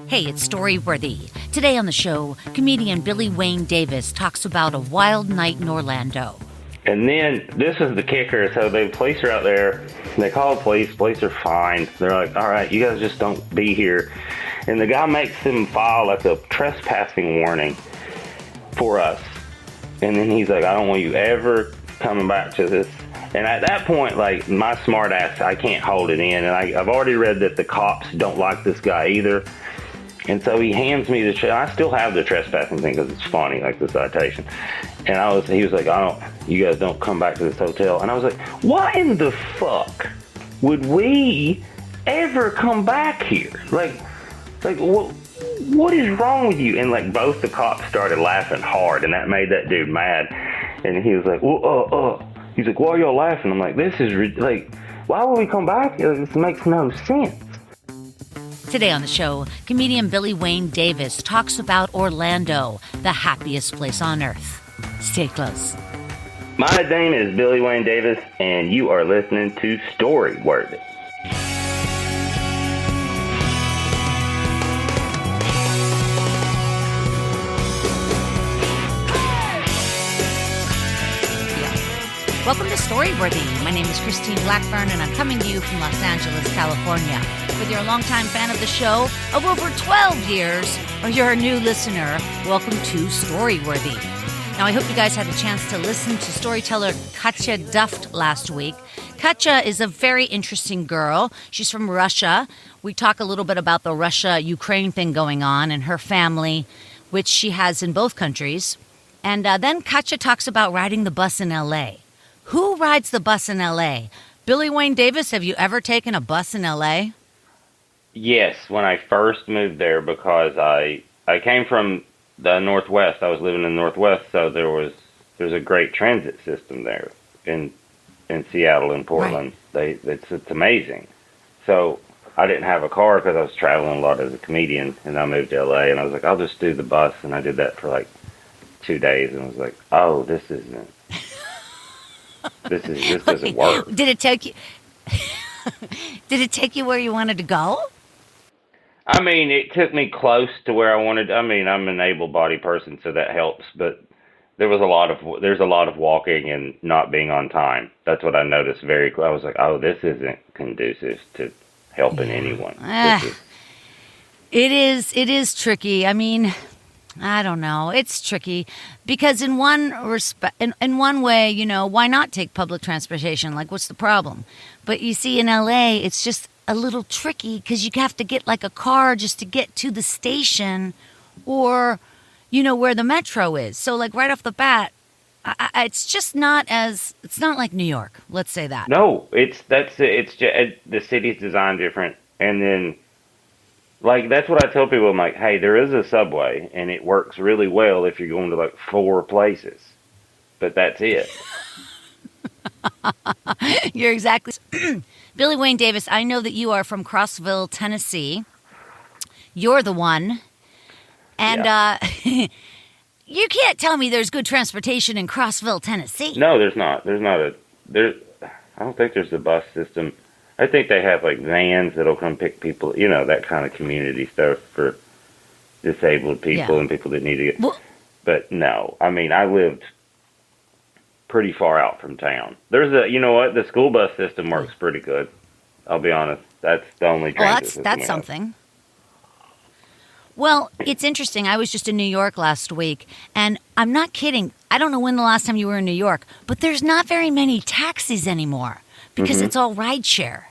Hey, it's Storyworthy. Today on the show, comedian Billy Wayne Davis talks about a wild night in Orlando. And then, this is the kicker, so the police are out there, they call the police are fine. They're like, all right, you guys just don't be here. And the guy makes them file like a trespassing warning for us. And then he's like, I don't want you ever coming back to this. And at that point, like, my smart ass, I can't hold it in. And I've already read that the cops don't like this guy either. And so he hands me I still have the trespassing thing because it's funny, like the citation. And he was like, you guys don't come back to this hotel. And I was like, why in the fuck would we ever come back here? Like what is wrong with you? And like both the cops started laughing hard, and that made that dude mad. And he was like, he's like, why are y'all laughing? I'm like, this is like, why would we come back? This makes no sense. Today on the show, comedian Billy Wayne Davis talks about Orlando, the happiest place on earth. Stay close. My name is Billy Wayne Davis, and you are listening to Storyworthy. Welcome to Storyworthy. My name is Christine Blackburn, and I'm coming to you from Los Angeles, California. Whether you're a longtime fan of the show of over 12 years, or you're a new listener, welcome to Storyworthy. Now, I hope you guys had a chance to listen to storyteller Katya Duft last week. Katya is a very interesting girl. She's from Russia. We talk a little bit about the Russia-Ukraine thing going on and her family, which she has in both countries. And then Katya talks about riding the bus in L.A. Who rides the bus in L.A.? Billy Wayne Davis, have you ever taken a bus in L.A.? Yes, when I first moved there, because I came from the Northwest. I was living in the Northwest, so there's a great transit system there in Seattle and Portland. Right. It's amazing. So I didn't have a car because I was traveling a lot as a comedian, and I moved to LA, and I was like, I'll just do the bus, and I did that for like 2 days, and I was like, oh, this isn't. This doesn't work. Did it take you? Did it take you where you wanted to go? I mean, it took me close to where I wanted. I mean, I'm an able-bodied person, so that helps. But there's a lot of walking and not being on time. That's what I noticed very. I was like, oh, this isn't conducive to helping anyone. It is tricky. I mean, I don't know. It's tricky because in one way, you know, why not take public transportation? Like, what's the problem? But you see, in LA, it's just a little tricky because you have to get like a car just to get to the station or, you know, where the metro is. So like right off the bat, it's just it's not like New York. Let's say that. No, it's just, the city's designed different. And then like, that's what I tell people. I'm like, hey, there is a subway and it works really well if you're going to like 4 places, but that's it. You're exactly Billy Wayne Davis, I know that you are from Crossville, Tennessee. You're the one. And you can't tell me there's good transportation in Crossville, Tennessee. No, there's not. I don't think there's a bus system. I think they have like vans that'll come pick people, you know, that kind of community stuff for disabled people and people that need to get. Well, but no, I mean, I lived pretty far out from town. You know what? The school bus system works pretty good. I'll be honest. That's the only transit system that's something. Well, it's interesting. I was just in New York last week, and I'm not kidding. I don't know when the last time you were in New York, but there's not very many taxis anymore because it's all rideshare.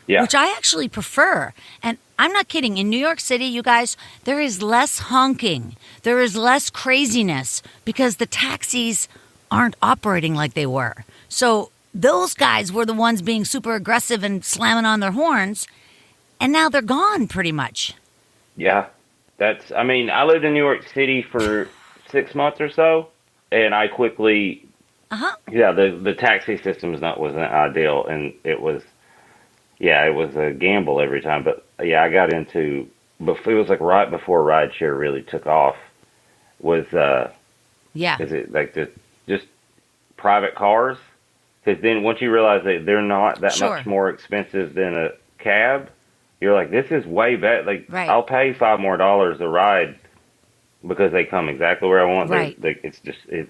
Yeah. Which I actually prefer. And I'm not kidding. In New York City, you guys, there is less honking. There is less craziness because the taxis aren't operating like they were. So those guys were the ones being super aggressive and slamming on their horns, and now they're gone pretty much. Yeah. I lived in New York City for 6 months or so, and I quickly, the taxi system wasn't ideal, and it was a gamble every time. But I got into, it was like right before rideshare really took off, is it like just private cars? Because then once you realize that they're not that much more expensive than a cab, you're like, this is way better. Like, Right. I'll pay $5 more a ride because they come exactly where I want. Right. It's just, it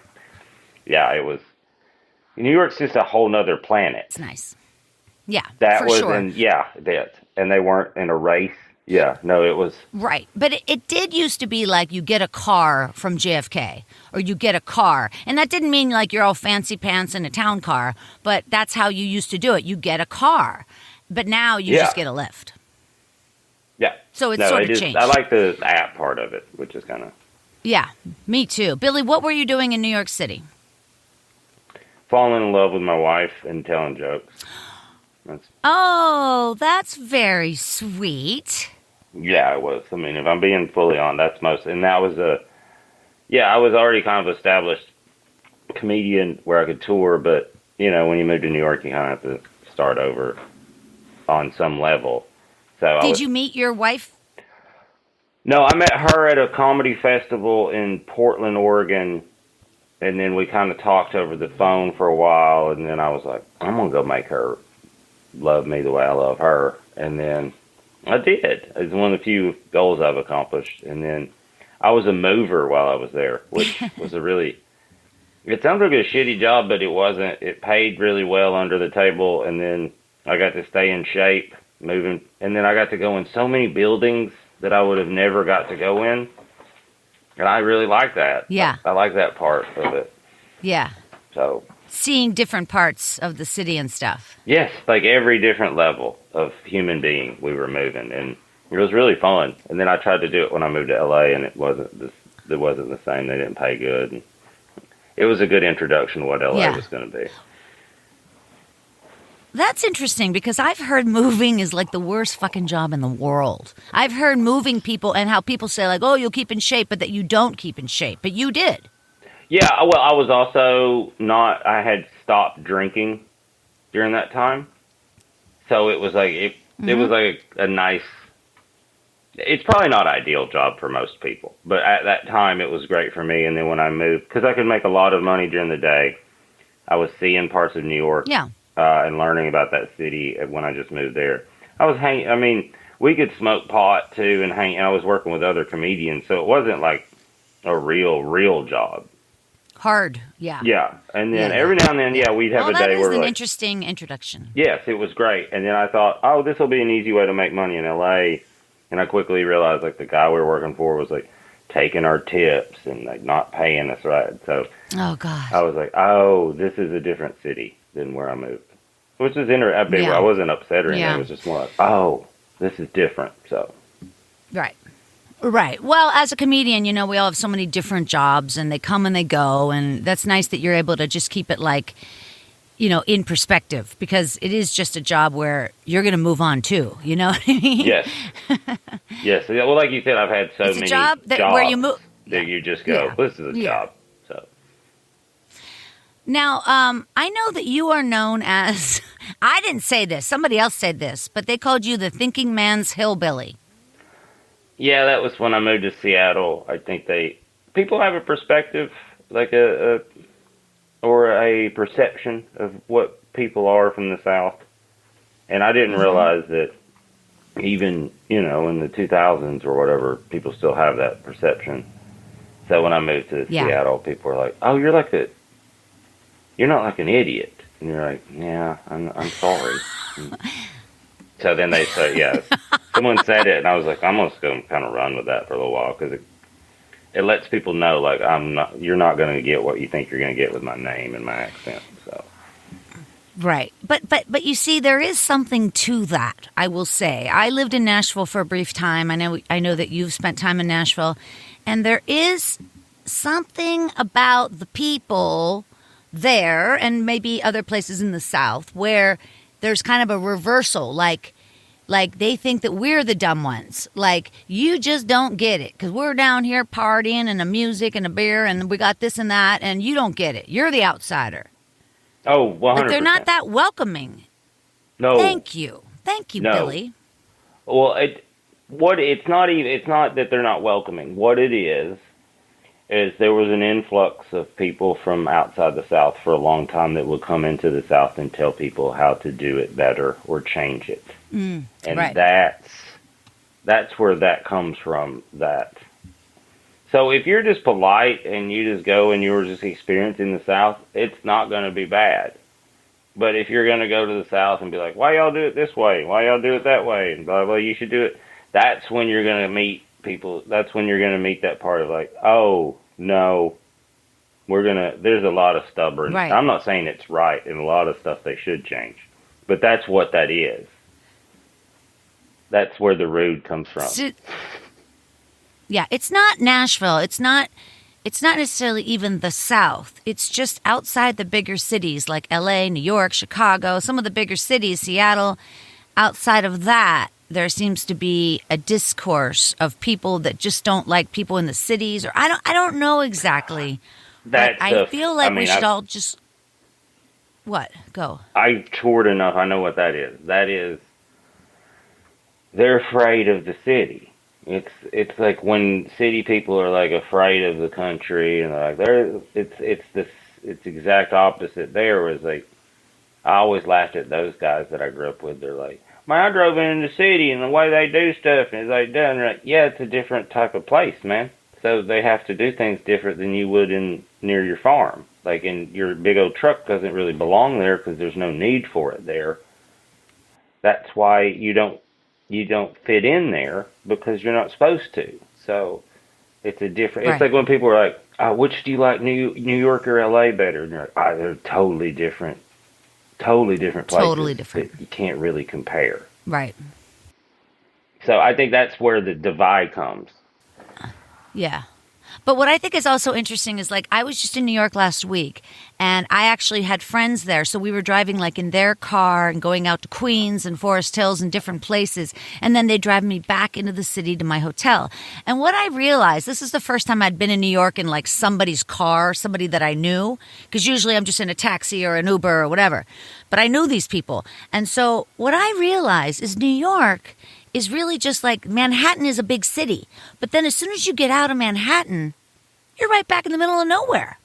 was, New York's just a whole nother planet. It's nice. Yeah, That for was, sure. and and they weren't in a race. Yeah, no, it was. Right. But it did used to be like you get a car from JFK or you get a car. And that didn't mean like you're all fancy pants in a town car, but that's how you used to do it. You get a car. But now you just get a lift. Yeah. So it's sort of changed. I like the app part of it, which is kind of. Yeah, me too. Billy, what were you doing in New York City? Falling in love with my wife and telling jokes. That's very sweet. Yeah, it was. I mean, if I'm being fully on, that's most. And that was I was already kind of established comedian where I could tour, but, when you move to New York, you kind of have to start over on some level. So Did you meet your wife? No, I met her at a comedy festival in Portland, Oregon, and then we kind of talked over the phone for a while, and then I was like, I'm going to go make her love me the way I love her. And then I did. It's one of the few goals I've accomplished. And then I was a mover while I was there, which was it sounds like a shitty job, but it wasn't. It paid really well under the table, and then I got to stay in shape, moving, and then I got to go in so many buildings that I would have never got to go in. And I really like that. Yeah. I like that part of it. Yeah. So. Seeing different parts of the city and stuff. Yes, like every different level of human being we were moving, and it was really fun. And then I tried to do it when I moved to LA, and it wasn't the same. They didn't pay good. And it was a good introduction to what LA was going to be. That's interesting because I've heard moving is like the worst fucking job in the world. I've heard moving people and how people say like, oh, you'll keep in shape, but that you don't keep in shape. But you did. Yeah, well, I was also I had stopped drinking during that time. So it was like, it was like a nice, it's probably not ideal job for most people. But at that time, it was great for me. And then when I moved, because I could make a lot of money during the day, I was seeing parts of New York. Yeah. And learning about that city when I just moved there. I was hanging, I mean, we could smoke pot too and hang, and I was working with other comedians, so it wasn't like a real job. Hard, yeah. Yeah, and then every now and then, we'd have a day where that is an interesting introduction. Yes, it was great, and then I thought, oh, this will be an easy way to make money in LA, and I quickly realized, like, the guy we were working for was, like, taking our tips and, like, not paying us right, so. Oh, God. I was like, oh, this is a different city than where I moved. Which is interesting. I wasn't upset or anything. It was just more like, oh, this is different. So, right. Well, as a comedian, we all have so many different jobs, and they come and they go, and that's nice that you're able to just keep it like, in perspective, because it is just a job where you're going to move on too. You know what I mean? Yes. Yes. Well, like you said, I've had so many jobs where you move. That you just go, this is a job. So. Now, I know that you are known as, I didn't say this, somebody else said this, but they called you the thinking man's hillbilly. Yeah, that was when I moved to Seattle. I think people have a perspective, like or a perception of what people are from the South. And I didn't realize that even, in the 2000s or whatever, people still have that perception. So when I moved to Seattle, people were like, oh, you're not like an idiot. And you're like, yeah, I'm sorry. So then they say, someone said it, and I was like, I'm just going to kind of run with that for a little while, because it lets people know, like, you're not going to get what you think you're going to get with my name and my accent. So. Right. But you see, there is something to that, I will say. I lived in Nashville for a brief time. I know that you've spent time in Nashville, and there is something about the people there, and maybe other places in the South, where there's kind of a reversal, like they think that we're the dumb ones. Like, you just don't get it, because we're down here partying and the music and the beer, and we got this and that, and you don't get it. You're the outsider. Oh, 100%. But they're not that welcoming. No. Thank you, Billy. Well, it's not that they're not welcoming. What it is is there was an influx of people from outside the South for a long time that would come into the South and tell people how to do it better or change it. And right. that's where that comes from. That. So if you're just polite and you just go and you're just experiencing the South, it's not going to be bad. But if you're going to go to the South and be like, why y'all do it this way? Why y'all do it that way? And blah, blah, you should do it. That's when you're going to meet people. That's when you're going to meet that part of like, oh, no, there's a lot of stubborn. Right. I'm not saying it's right and a lot of stuff they should change. But that's what that is. That's where the rude comes from. Yeah, it's not Nashville. It's not necessarily even the South. It's just outside the bigger cities like LA, New York, Chicago, some of the bigger cities, Seattle. Outside of that, there seems to be a discourse of people that just don't like people in the cities, or I don't know exactly. But I feel like we should all just what? Go. I toured enough. I know what that is. That is they're afraid of the city. It's like when city people are like afraid of the country, and they're like it's exact opposite. There was like I always laughed at those guys that I grew up with. They're like, man, I drove in the city and the way they do stuff is like done right. Yeah, it's a different type of place, man. So they have to do things different than you would near your farm. Like in your big old truck doesn't really belong there because there's no need for it there. That's why you don't fit in there because you're not supposed to. So it's a different. Right. It's like when people are like, "Which do you like, New York or LA better?" And you're like, "They're totally different places. Totally different. You can't really compare." Right. So I think that's where the divide comes. Yeah. But what I think is also interesting is like I was just in New York last week and I actually had friends there. So we were driving like in their car and going out to Queens and Forest Hills and different places. And then they drive me back into the city to my hotel. And what I realized, this is the first time I'd been in New York in like somebody's car, somebody that I knew. Because usually I'm just in a taxi or an Uber or whatever. But I knew these people. And so what I realized is New York is really just like Manhattan is a big city. But then as soon as you get out of Manhattan, you're right back in the middle of nowhere.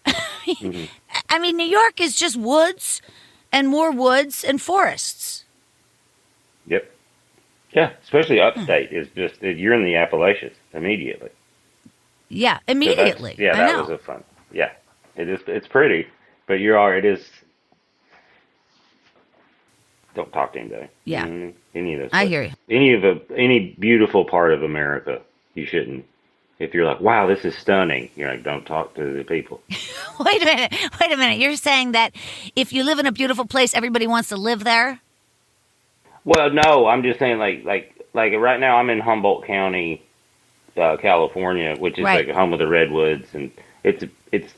Mm-hmm. I mean, New York is just woods and more woods and forests. Yep. Yeah, especially upstate is just, you're in the Appalachians immediately. Yeah, immediately. So that was a fun. Yeah, it is. It's pretty, but it is. Don't talk to anybody. Yeah. Any of those. I hear you. Any beautiful part of America, you shouldn't. If you're like, wow, this is stunning, you're like, don't talk to the people. Wait a minute. You're saying that if you live in a beautiful place, everybody wants to live there? Well, no, I'm just saying like right now I'm in Humboldt County, California, which is like home of the redwoods, and it's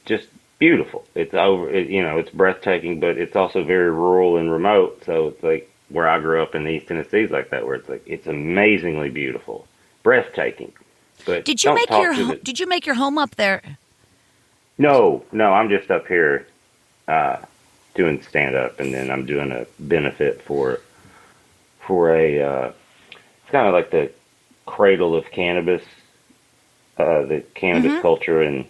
just beautiful. It's breathtaking, but it's also very rural and remote. So it's like where I grew up in East Tennessee is like that, where it's like it's amazingly beautiful, breathtaking. But did you make your home up there? No, I'm just up here doing stand up, and then I'm doing a benefit for a it's kind of like the cradle of cannabis, the cannabis culture in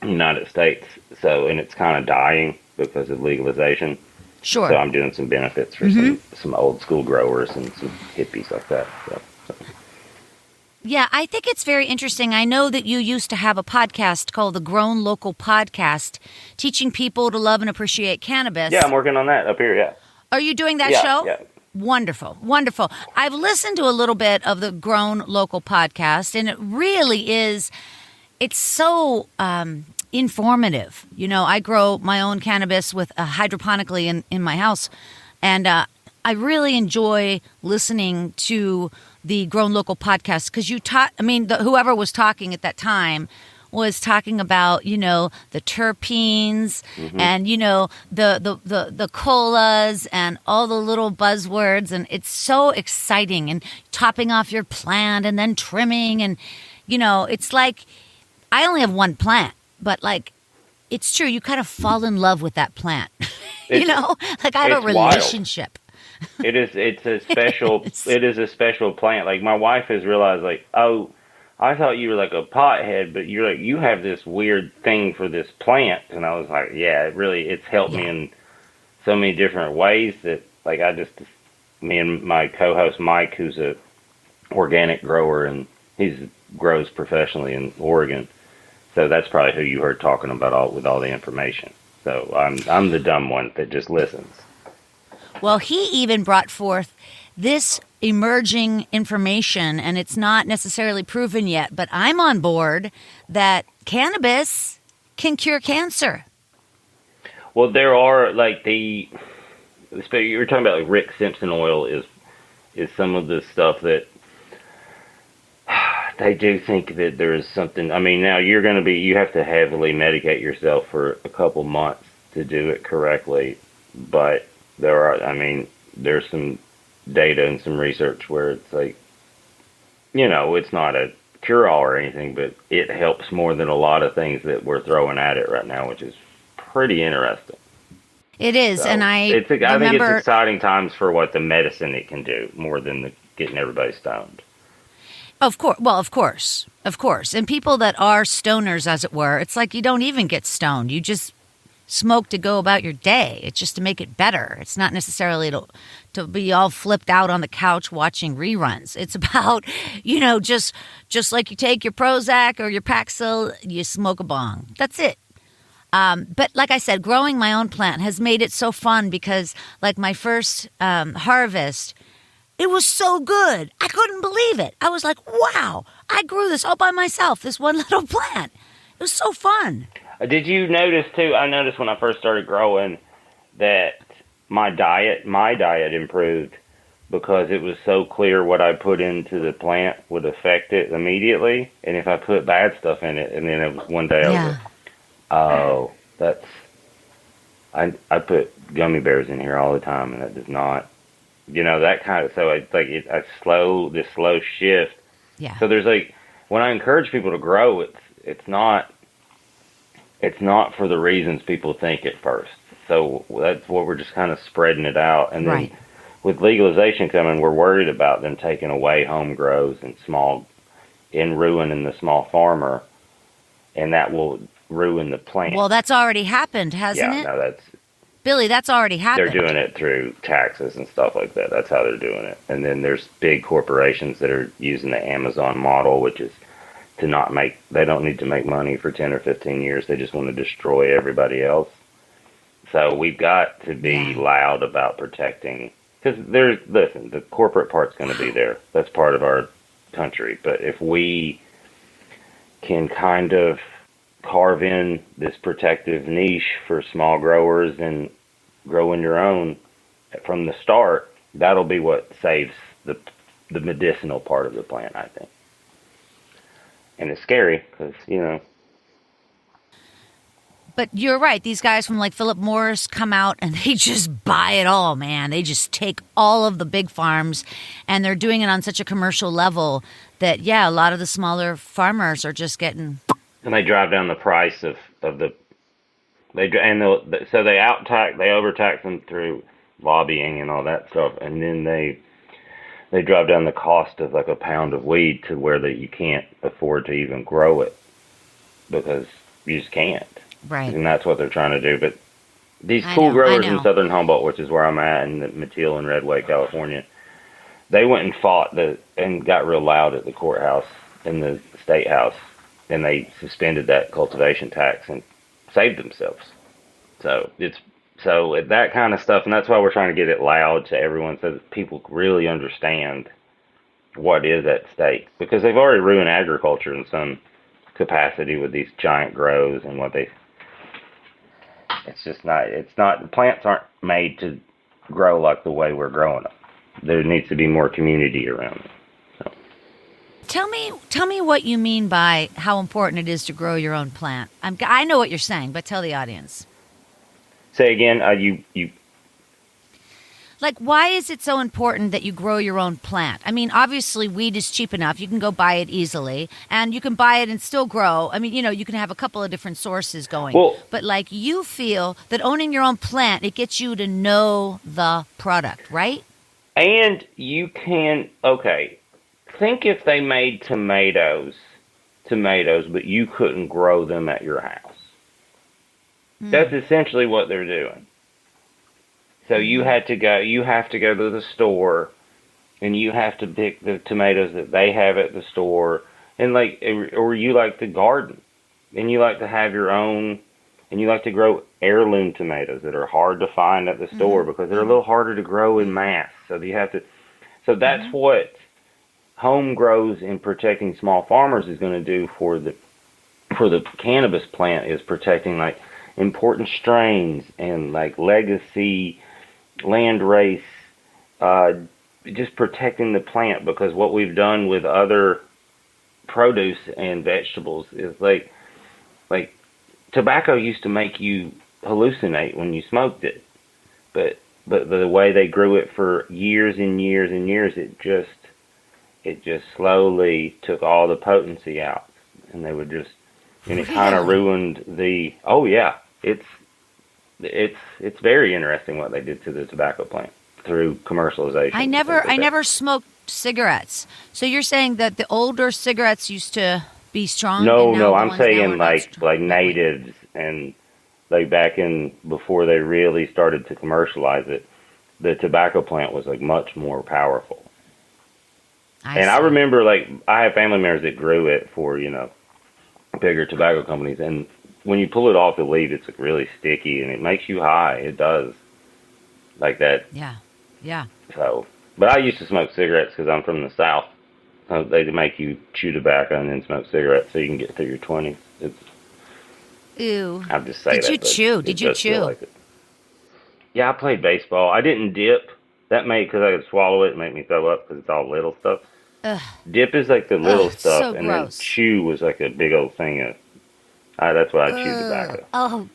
the United States. So, and it's kind of dying because of legalization. Sure. So I'm doing some benefits for some old school growers and some hippies like that. So. Yeah, I think it's very interesting. I know that you used to have a podcast called the Grown Local Podcast, teaching people to love and appreciate cannabis. Yeah, I'm working on that up here, yeah. Are you doing that show? Yeah. Wonderful, wonderful. I've listened to a little bit of the Grown Local Podcast, and it really is, it's so informative. You know, I grow my own cannabis with hydroponically in my house, and I really enjoy listening to the Grown Local Podcast because whoever was talking at that time was talking about, the terpenes and, the colas and all the little buzzwords. And it's so exciting, and topping off your plant and then trimming. And, it's like I only have one plant, but like it's true. You kind of fall in love with that plant, like I have a relationship. Wild. It is a special plant. Like my wife has realized like, oh, I thought you were like a pothead, but you're like, you have this weird thing for this plant. And I was like, yeah, it's helped me Yeah. in so many different ways that, like, me and my co-host Mike, who's a organic grower, and he grows professionally in Oregon. So that's probably who you heard talking about with all the information. So I'm the dumb one that just listens. Well, he even brought forth this emerging information, and it's not necessarily proven yet, but I'm on board that cannabis can cure cancer. Well, there are like you were talking about, like, Rick Simpson oil is some of the stuff that they do think that there is something. I mean, now you have to heavily medicate yourself for a couple months to do it correctly, but there's some data and some research where it's like, it's not a cure-all or anything, but it helps more than a lot of things that we're throwing at it right now, which is pretty interesting. It is, So and I think it's remember. exciting times for what the medicine it can do more than getting everybody stoned. Of course. Well, of course. Of course. And people that are stoners, as it were, it's like you don't even get stoned. You just smoke to go about your day. It's just to make it better. It's not necessarily to be all flipped out on the couch watching reruns. It's about, just like you take your Prozac or your Paxil, you smoke a bong. That's it. But like I said, growing my own plant has made it so fun because, like, my first harvest, it was so good. I couldn't believe it. I was like, wow, I grew this all by myself, this one little plant. It was so fun. Did you notice, too? I noticed when I first started growing that my diet improved because it was so clear what I put into the plant would affect it immediately. And if I put bad stuff in it, and then it was one day I was like, oh, I put gummy bears in here all the time, and that does not, that kind of, so it's like this slow shift. Yeah. So there's like, when I encourage people to grow, it's not for the reasons people think at first. So that's what we're just kind of spreading it out. And then with legalization coming, we're worried about them taking away home grows and ruining the small farmer, and that will ruin the plant. Well, that's already happened, hasn't it? Yeah, no, Billy, that's already happened. They're doing it through taxes and stuff like that. That's how they're doing it. And then there's big corporations that are using the Amazon model, which is they don't need to make money for 10 or 15 years. They just want to destroy everybody else. So we've got to be loud about protecting, because the corporate part's going to be there. That's part of our country. But if we can kind of carve in this protective niche for small growers and grow in your own from the start, that'll be what saves the medicinal part of the plant, I think. And it's scary because, But you're right. These guys from like Philip Morris come out and they just buy it all, man. They just take all of the big farms, and they're doing it on such a commercial level that, a lot of the smaller farmers are just getting... And they drive down the price of the... They overtax them through lobbying and all that stuff, and then they drive down the cost of like a pound of weed to where that you can't afford to even grow it because you just can't. Right. And that's what they're trying to do. But these cool growers in Southern Humboldt, which is where I'm at, in the Mateel and Redway, California, they went and fought and got real loud at the courthouse in the state house, and they suspended that cultivation tax and saved themselves. So that kind of stuff, and that's why we're trying to get it loud to everyone so that people really understand what is at stake, because they've already ruined agriculture in some capacity with these giant grows and the plants aren't made to grow like the way we're growing them. There needs to be more community around them. So. Tell me what you mean by how important it is to grow your own plant. I know what you're saying, but tell the audience. Say again, you. Like, why is it so important that you grow your own plant? I mean, obviously, weed is cheap enough. You can go buy it easily, and you can buy it and still grow. I mean, you can have a couple of different sources going. Well, but, like, you feel that owning your own plant, it gets you to know the product, right? And you can, think if they made tomatoes, but you couldn't grow them at your house. That's essentially what they're doing. So you have to go to the store, and you have to pick the tomatoes that they have at the store, and or you like to garden, and you like to have your own, and you like to grow heirloom tomatoes that are hard to find at the store because they're a little harder to grow in mass. So that's what home grows in protecting small farmers is going to do for the cannabis plant, is protecting like important strains and like legacy land race, just protecting the plant, because what we've done with other produce and vegetables is like tobacco used to make you hallucinate when you smoked it, but the way they grew it for years and years and years, it just slowly took all the potency out, and they would just, and it kind of ruined the. Oh yeah, it's very interesting what they did to the tobacco plant through commercialization. I never smoked cigarettes. So you're saying that the older cigarettes used to be strong? No, I'm saying like natives, and like back in before they really started to commercialize it, the tobacco plant was like much more powerful. I remember, like, I have family members that grew it for, bigger tobacco companies, and when you pull it off the leaf, it's like really sticky, and it makes you high. It does. Like that. Yeah. So, but I used to smoke cigarettes because I'm from the South. They make you chew tobacco and then smoke cigarettes so you can get through your 20s. Ew. I'm just saying. Did you chew? Like it. Yeah, I played baseball. I didn't dip. That made, because I could swallow it and make me throw up because it's all little stuff. Ugh. Dip is like the little stuff, so and gross. then chew was like a big old thing of. That's why I chew tobacco. Oh,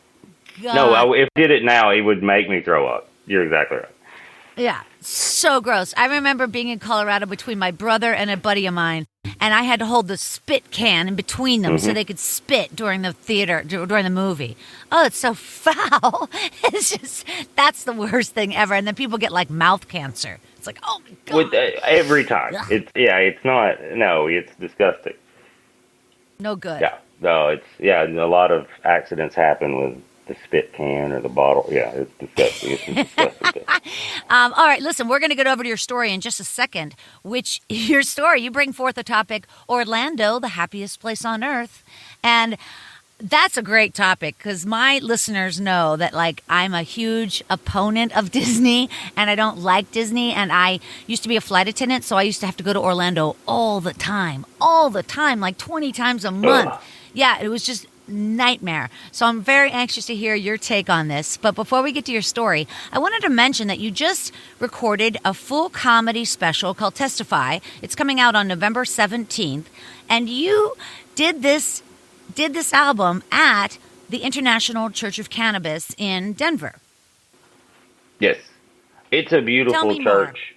God. No, if I did it now, it would make me throw up. You're exactly right. Yeah, so gross. I remember being in Colorado between my brother and a buddy of mine, and I had to hold the spit can in between them so they could spit during the movie. Oh, it's so foul. It's just, that's the worst thing ever. And then people get like mouth cancer. It's like, oh my God. Every time. It's disgusting. No good. Yeah, no, a lot of accidents happen with the spit can or the bottle. Yeah, it's disgusting. It's a disgusting thing. All right, listen, we're going to get over to your story in just a second, you bring forth the topic, Orlando, the happiest place on earth. And that's a great topic because my listeners know that, like, I'm a huge opponent of Disney and I don't like Disney. And I used to be a flight attendant, so I used to have to go to Orlando all the time, like 20 times a month. Ugh. Yeah, it was just nightmare. So I'm very anxious to hear your take on this. But before we get to your story, I wanted to mention that you just recorded a full comedy special called Testify. It's coming out on November 17th. And you did this album at the International Church of Cannabis in Denver. Yes. It's a beautiful church.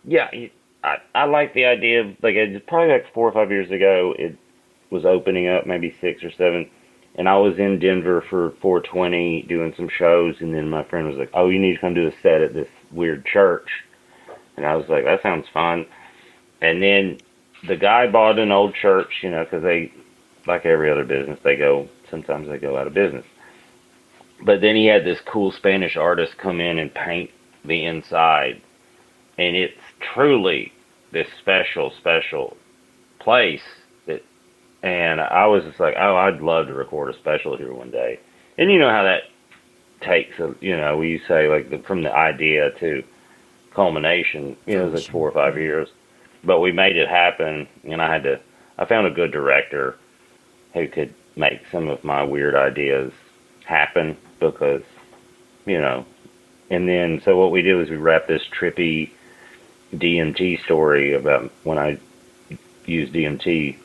Yeah, I like the idea of, like, it's probably like 4 or 5 years ago, it was opening up, maybe 6 or 7, and I was in Denver for 420 doing some shows, and then my friend was like, oh, you need to come do a set at this weird church. And I was like, that sounds fun. And then the guy bought an old church, because they, like every other business, sometimes they go out of business. But then he had this cool Spanish artist come in and paint the inside, and it's truly this special place. And I was just like, oh, I'd love to record a special here one day. And you know how that takes, we say, like, from the idea to culmination, it's like 4 or 5 years. But we made it happen, and I found a good director who could make some of my weird ideas happen because, and then, so what we did was we wrapped this trippy DMT story about when I used DMT,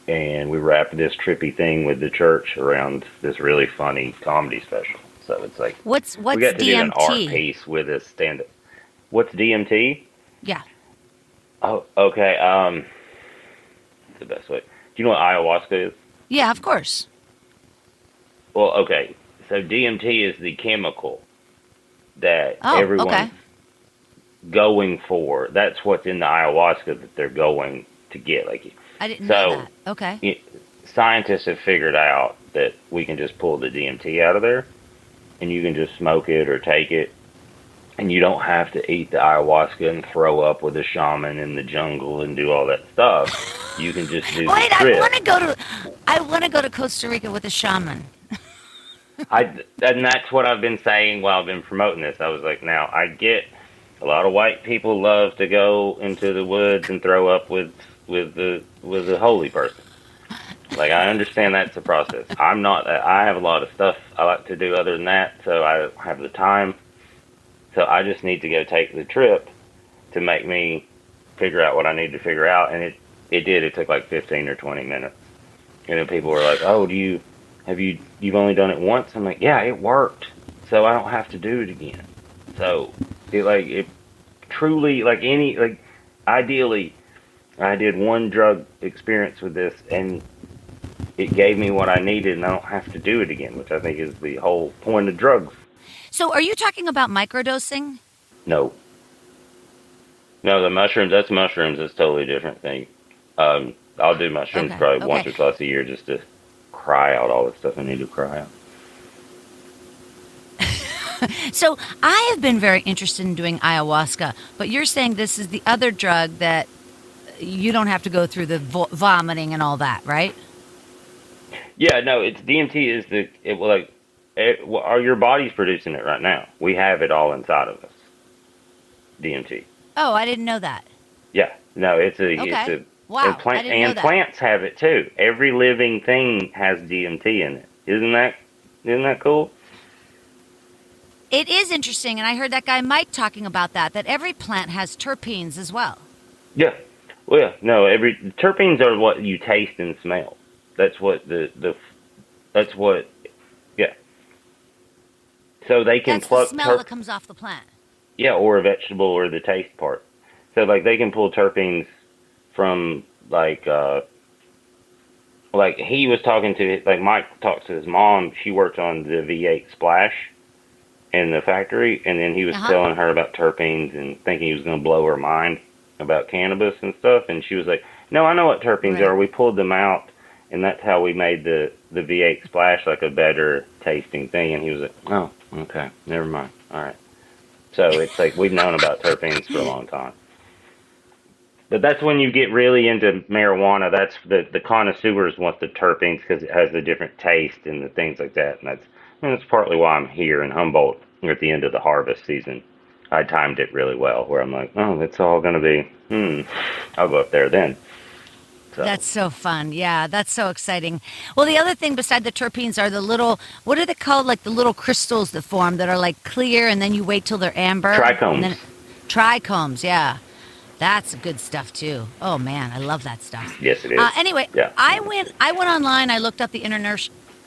and we wrapped this trippy thing with the church around this really funny comedy special. So it's like, what's we got to DMT? do an art piece with a stand-up. What's DMT? Yeah. Oh, okay. That's the best way. Do you know what ayahuasca is? Yeah, of course. Well, okay. So DMT is the chemical that everyone. Okay. going for. That's what's in the ayahuasca that they're going to get. Like, I didn't know that. Okay. Scientists have figured out that we can just pull the DMT out of there, and you can just smoke it or take it, and you don't have to eat the ayahuasca and throw up with a shaman in the jungle and do all that stuff. You can just do Wait, the trip. I want to go to Costa Rica with a shaman. And that's what I've been saying while I've been promoting this. I was like, now I get a lot of white people love to go into the woods and throw up with a holy person. Like, I understand that's the process. I'm not. I have a lot of stuff I like to do other than that, so I don't have the time. So I just need to go take the trip to make me figure out what I need to figure out, and it did. It took like 15 or 20 minutes, and then people were like, "Oh, you've only done it once?" I'm like, "Yeah, it worked, so I don't have to do it again." So it truly, ideally, I did one drug experience with this, and it gave me what I needed, and I don't have to do it again, which I think is the whole point of drugs. So are you talking about microdosing? No, the mushrooms, that's mushrooms. It's a totally different thing. I'll do mushrooms probably once or twice a year just to cry out all the stuff I need to cry out. So I have been very interested in doing ayahuasca, but you're saying this is the other drug that you don't have to go through the vomiting and all that, right? Yeah, no, it's DMT your body's producing it right now. We have it all inside of us. DMT. Oh, I didn't know that. Yeah, no, it's a wow. And plants have it too. Every living thing has DMT in it. Isn't that cool? It is interesting, and I heard that guy Mike talking about that every plant has terpenes as well. Yeah. Well, yeah. No, terpenes are what you taste and smell. That's what yeah. So they can pluck the smell that comes off the plant. Yeah, or a vegetable or the taste part. So like they can pull terpenes from like he was talking to, like Mike talks to his mom. She worked on the V8 Splash in the factory, and then he was telling her about terpenes and thinking he was going to blow her mind about cannabis and stuff. And she was like, "No, I know what terpenes are. We pulled them out, and that's how we made the V8 Splash like a better tasting thing." And he was like, "Oh, okay, never mind. All right." So it's like we've known about terpenes for a long time. But that's when you get really into marijuana. That's the connoisseurs want the terpenes because it has the different taste and the things like that. And that's partly why I'm here in Humboldt at the end of the harvest season. I timed it really well where I'm like, oh, it's all going to be, I'll go up there then. So. That's so fun. Yeah, that's so exciting. Well, the other thing beside the terpenes are the little, what are they called? Like the little crystals that form that are like clear and then you wait till they're amber. Trichomes. Trichomes, yeah. That's good stuff too. Oh man, I love that stuff. Yes, it is. Anyway, yeah. I went online. I looked up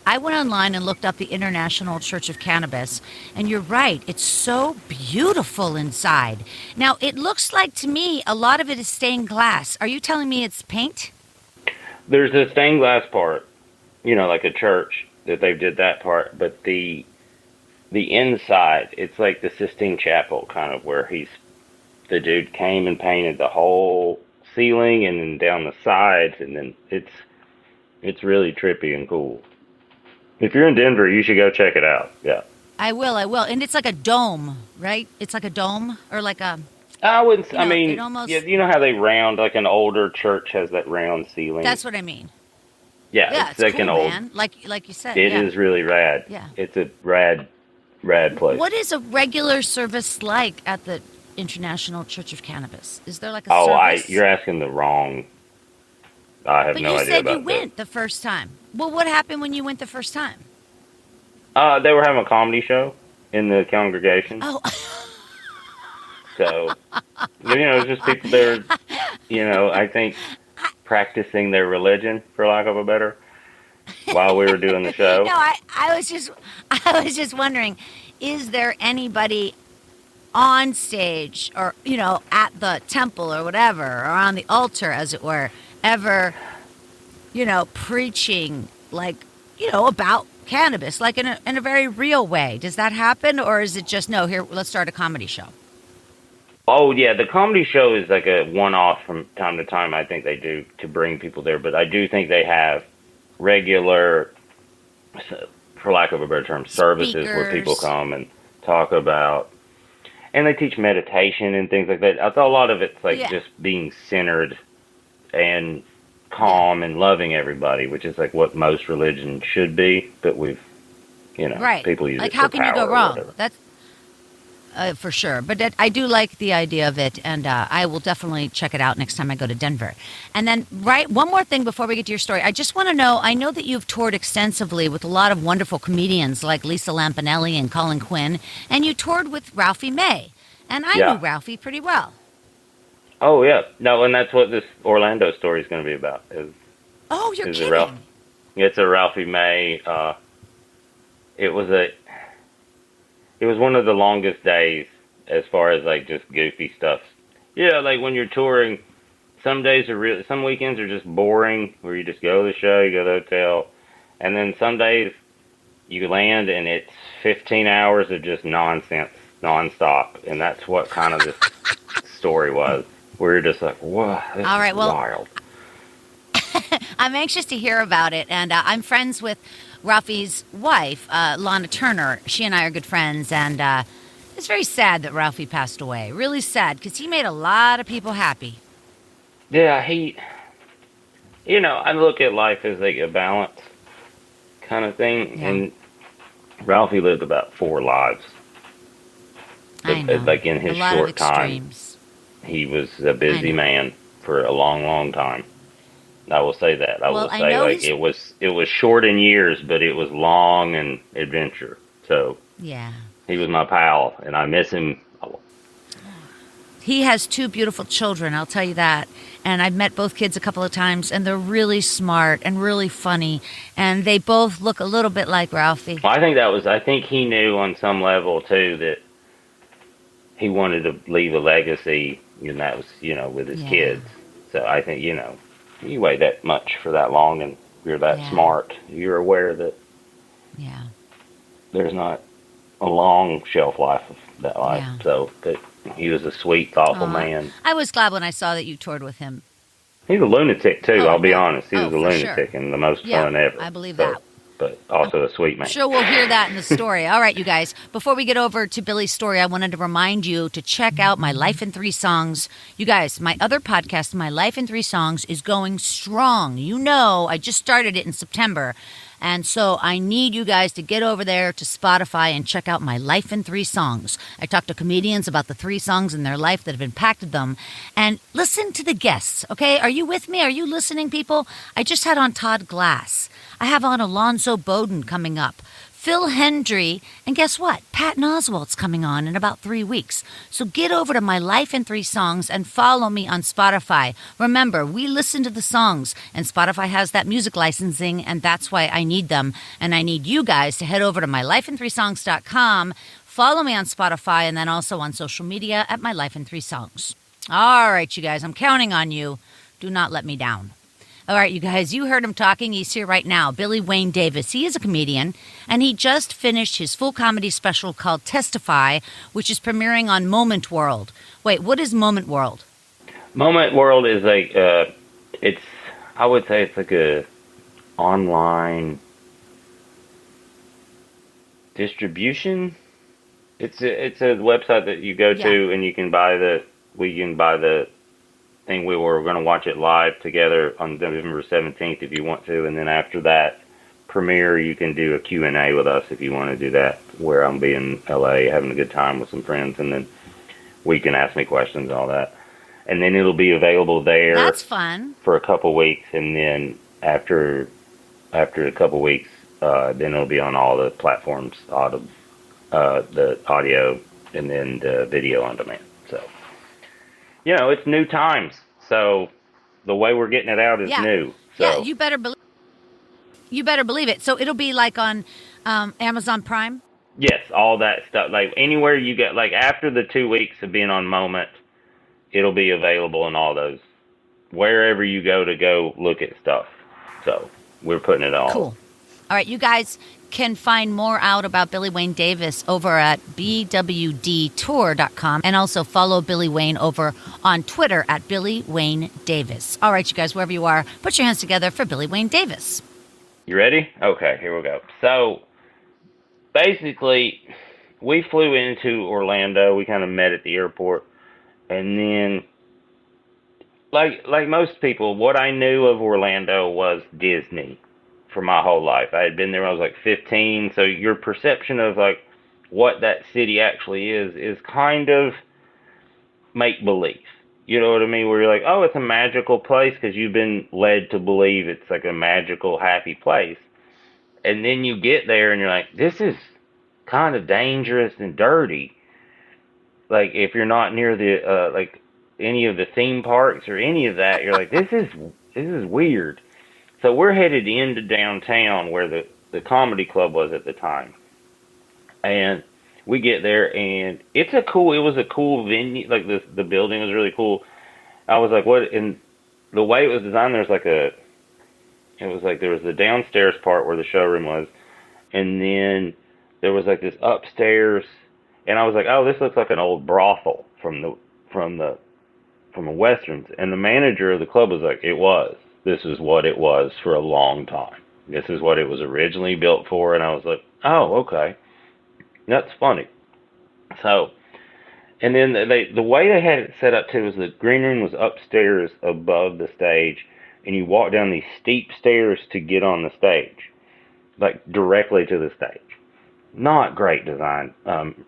I went online and looked up the International Church of Cannabis, and you're right. It's so beautiful inside. Now, it looks like to me a lot of it is stained glass. Are you telling me it's paint? There's a stained glass part, like a church that they did that part, but the inside, it's like the Sistine Chapel kind of where the dude came and painted the whole ceiling and then down the sides, and then it's really trippy and cool. If you're in Denver, you should go check it out. Yeah. I will. And it's like a dome, right? It's like a dome or like a... I wouldn't... you know how they round, like an older church has that round ceiling? Like, that's what I mean. Yeah, it's like cool, an old... man. Like you said. It is really rad. Yeah. It's a rad place. What is a regular service like at the International Church of Cannabis? Is there like a service? You're asking the wrong... I have no idea about that. But you said you went the first time. Well, what happened when you went the first time? They were having a comedy show in the congregation. Oh. So, it's just people there, I think practicing their religion, for lack of a better, while we were doing the show. No, I was just wondering, is there anybody on stage or, at the temple or whatever, or on the altar, as it were, ever, preaching like, about cannabis, like in a very real way? Does that happen? Or is it just, no, here, let's start a comedy show? Oh yeah, the comedy show is like a one-off from time to time. I think they do to bring people there, but I do think they have regular, for lack of a better term, services where people Speakers. come and talk about, and they teach meditation and things like that. I thought a lot of it's like Yeah. just being centered and Yeah. calm and loving everybody, which is like what most religions should be. But Right. people use Like, it how for can you go power or wrong? whatever. That's for sure. But I do like the idea of it, and I will definitely check it out next time I go to Denver. And then, right, one more thing before we get to your story. I just want to know, I know that you've toured extensively with a lot of wonderful comedians like Lisa Lampanelli and Colin Quinn, and you toured with Ralphie May. And I Yeah. knew Ralphie pretty well. Oh yeah. No, and that's what this Orlando story is going to be about. Oh, you're Is a Ralph? kidding. It's a Ralphie May. It was a. It was one of the longest days as far as like just goofy stuff. Yeah, like when you're touring, some days are really, some weekends are just boring where you just go to the show, you go to the hotel, and then some days you land and it's 15 hours of just nonsense, nonstop, and that's what kind of this story was. Where you're just like, whoa, this All is right, well, wild. I'm anxious to hear about it, and I'm friends with Ralphie's wife, Lana Turner. She and I are good friends, and it's very sad that Ralphie passed away. Really sad, because he made a lot of people happy. Yeah, I look at life as like a balance kind of thing, Yeah. and Ralphie lived about 4 lives. I know. Like in a his lot short of time, extremes. he was a busy know. man for a long, long time. I will say that. I Well, will I say know like it was short in years, but it was long in adventure. So Yeah. he was my pal, and I miss him. He has 2 beautiful children, I'll tell you that. And I've met both kids a couple of times, and they're really smart and really funny. And they both look a little bit like Ralphie. I think he knew on some level too that he wanted to leave a legacy, and that was, with his Yeah. kids. So I think, you wait that much for that long and you're that Yeah. smart, you're aware that Yeah. there's not a long shelf life of that life. Yeah. So, but he was a sweet, thoughtful Aw. man. I was glad when I saw that you toured with him. He's a lunatic too. Oh, I'll be yeah. honest. He was Oh, a for lunatic sure. and the most Yeah, fun ever. I believe So, that. But also a sweet man. Sure, we'll hear that in the story. All right, you guys. Before we get over to Billy's story, I wanted to remind you to check out My Life in 3 Songs. You guys, my other podcast, My Life in 3 Songs, is going strong. You know, I just started it in September. And so I need you guys to get over there to Spotify and check out My Life in 3 Songs. I talk to comedians about the 3 songs in their life that have impacted them. And listen to the guests, okay? Are you with me? Are you listening, people? I just had on Todd Glass. I have on Alonzo Bowden coming up. Phil Hendry, and guess what? Patton Oswalt's coming on in about 3 weeks. So get over to My Life in 3 Songs and follow me on Spotify. Remember, we listen to the songs, and Spotify has that music licensing, and that's why I need them. And I need you guys to head over to mylifein3songs.com, follow me on Spotify, and then also on social media at My Life in 3 Songs. All right, you guys, I'm counting on you. Do not let me down. All right, you guys, you heard him talking. He's here right now. Billy Wayne Davis. He is a comedian, and he just finished his full comedy special called Testify, which is premiering on Moment World. Wait, what is Moment World? Moment World is like, I would say it's like a online distribution. It's a website that you go to and we can buy the thing. We were going to watch it live together on November 17th if you want to, and then after that premiere you can do a Q&A with us if you want to do that, where I'll be in LA having a good time with some friends, and then we can ask me questions and all that, and then it'll be available there. That's fun. For a couple weeks, and then after a couple weeks then it'll be on all the platforms, the audio and then the video on demand. So it's new times. So the way we're getting it out is new. So. Yeah, you better believe it. So it'll be like on Amazon Prime? Yes, all that stuff. Like anywhere you get, like after the 2 weeks of being on Moment, it'll be available in all those, wherever you go to go look at stuff. So we're putting it all All right, you guys can find more out about Billy Wayne Davis over at bwdtour.com, and also follow Billy Wayne over on Twitter at Billy Wayne Davis. All right, you guys, wherever you are, put your hands together for Billy Wayne Davis. You ready? Okay, here we go. So, basically, we flew into Orlando. We kind of met at the airport. And then, like most people, what I knew of Orlando was Disney for my whole life. I had been there when I was like 15, so your perception of like what that city actually is kind of make believe. You know what I mean? Where you're like, oh, it's a magical place because you've been led to believe it's like a magical, happy place. And then you get there and you're like, this is kind of dangerous and dirty. Like if you're not near the like any of the theme parks or any of that, you're like, this is weird. So we're headed into downtown where the comedy club was at the time. And we get there and it was a cool venue. Like the building was really cool. I was like, what? And the way it was designed, there was the downstairs part where the showroom was, and then there was like this upstairs, and I was like, oh, this looks like an old brothel from the westerns. And the manager of the club was like, this is what it was for a long time. This is what it was originally built for. And I was like, oh, okay, that's funny. So, and then the way they had it set up too was the green room was upstairs above the stage, and you walk down these steep stairs to get on the stage, like directly to the stage. Not great design.